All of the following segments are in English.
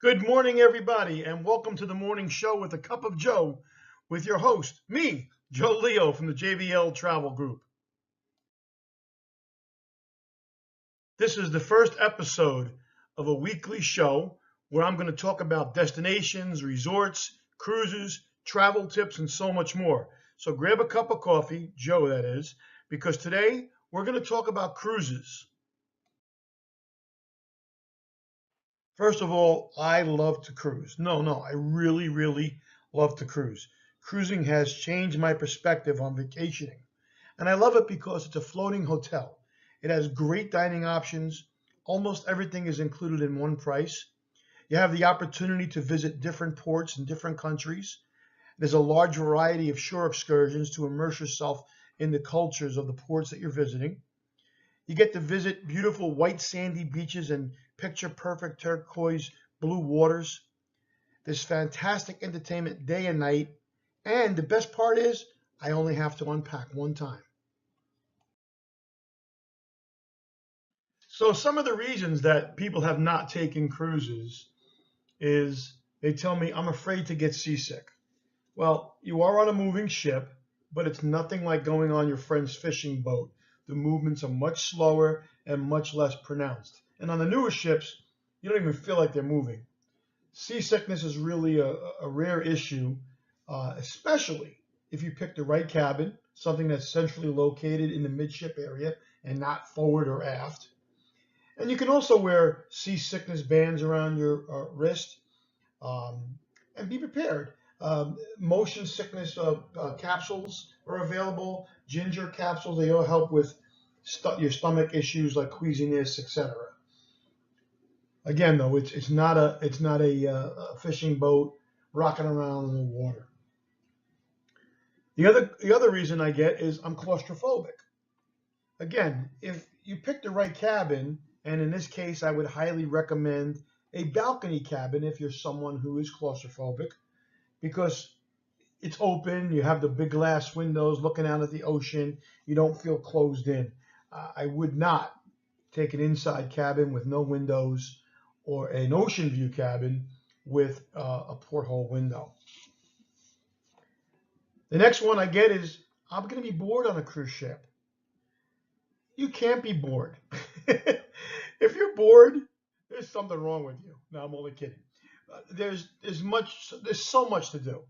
Good morning, everybody, and welcome to the morning show with a cup of Joe with your host, me, Joe Leo from the JBL Travel Group. This is the first episode of a weekly show where I'm going to talk about destinations, resorts, cruises, travel tips, and so much more. So grab a cup of coffee, Joe that is, because today we're going to talk about cruises. First of all, I love to cruise. I really love to cruise. Cruising has changed my perspective on vacationing. And I love it because it's a floating hotel. It has great dining options. Almost everything is included in one price. You have the opportunity to visit different ports in different countries. There's a large variety of shore excursions to immerse yourself in the cultures of the ports that you're visiting. You get to visit beautiful white sandy beaches and picture perfect turquoise blue waters. There's fantastic entertainment day and night. And the best part is I only have to unpack one time. So some of the reasons that people have not taken cruises is they tell me I'm afraid to get seasick. Well, you are on a moving ship, but it's nothing like going on your friend's fishing boat. The movements are much slower and much less pronounced. And on the newer ships, you don't even feel like they're moving. Seasickness is really a rare issue, especially if you pick the right cabin, something that's centrally located in the midship area and not forward or aft. And you can also wear seasickness bands around your wrist and be prepared. Motion sickness capsules are available. Ginger capsules, they all help with your stomach issues like queasiness, etc. Again, though, it's not a fishing boat rocking around in the water. The other reason I get is I'm claustrophobic. Again, if you pick the right cabin, and in this case, I would highly recommend a balcony cabin if you're someone who is claustrophobic, because it's open, you have the big glass windows looking out at the ocean, you don't feel closed in. I would not take an inside cabin with no windows or an ocean view cabin with a porthole window. The next one I get is I'm going to be bored on a cruise ship. You can't be bored. If you're bored, there's something wrong with you. No, I'm only kidding. There's so much to do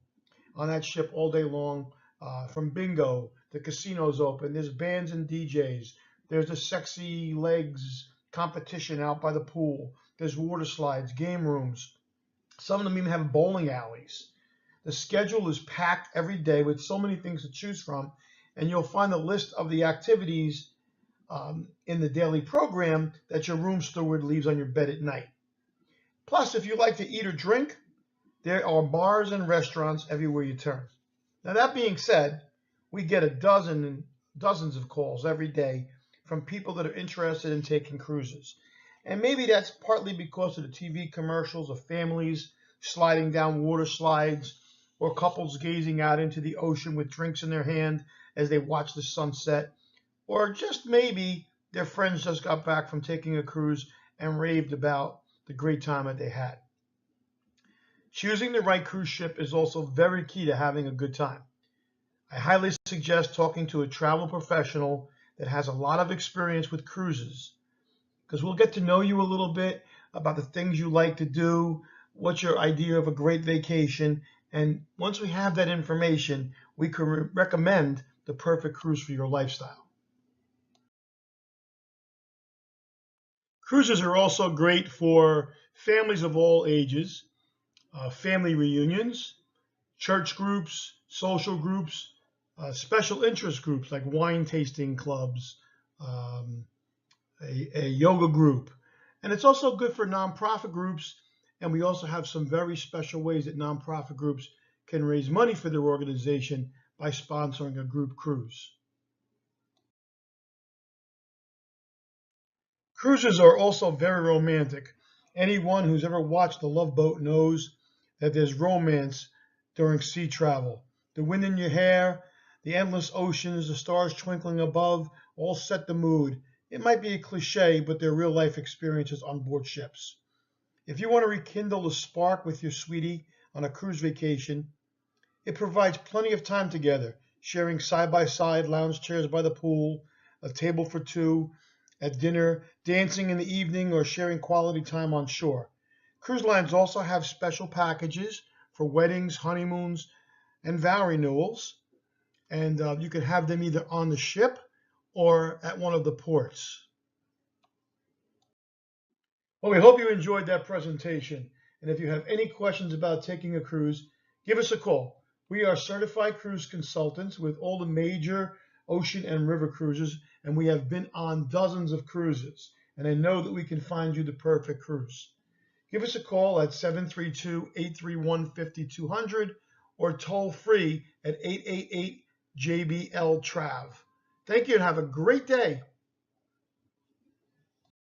on that ship all day long. From bingo, the casino's open. There's bands and DJs. There's a sexy legs competition out by the pool. There's water slides, game rooms. Some of them even have bowling alleys. The schedule is packed every day with so many things to choose from, and you'll find a list of the activities in the daily program that your room steward leaves on your bed at night. Plus, if you like to eat or drink, there are bars and restaurants everywhere you turn. Now, that being said, we get a dozen and dozens of calls every day from people that are interested in taking cruises. And maybe that's partly because of the TV commercials of families sliding down water slides or couples gazing out into the ocean with drinks in their hand as they watch the sunset. Or just maybe their friends just got back from taking a cruise and raved about the great time that they had. Choosing the right cruise ship is also very key to having a good time. I highly suggest talking to a travel professional that has a lot of experience with cruises, because we'll get to know you a little bit about the things you like to do, what's your idea of a great vacation, and once we have that information, we can recommend the perfect cruise for your lifestyle. Cruises are also great for families of all ages, family reunions, church groups, social groups, special interest groups like wine tasting clubs, a yoga group. And it's also good for nonprofit groups. And we also have some very special ways that nonprofit groups can raise money for their organization by sponsoring a group cruise. Cruises are also very romantic. Anyone who's ever watched The Love Boat knows that there's romance during sea travel. The wind in your hair, the endless oceans, the stars twinkling above, all set the mood. It might be a cliche, but they're real life experiences on board ships. If you want to rekindle the spark with your sweetie on a cruise vacation, it provides plenty of time together, sharing side-by-side lounge chairs by the pool, a table for two, at dinner, dancing in the evening, or sharing quality time on shore. Cruise lines also have special packages for weddings, honeymoons, and vow renewals, and you can have them either on the ship or at one of the ports. Well, we hope you enjoyed that presentation. And if you have any questions about taking a cruise, give us a call. We are certified cruise consultants with all the major ocean and river cruises, and we have been on dozens of cruises. And I know that we can find you the perfect cruise. Give us a call at 732-831-5200 or toll free at 888-JBL Trav. Thank you and have a great day.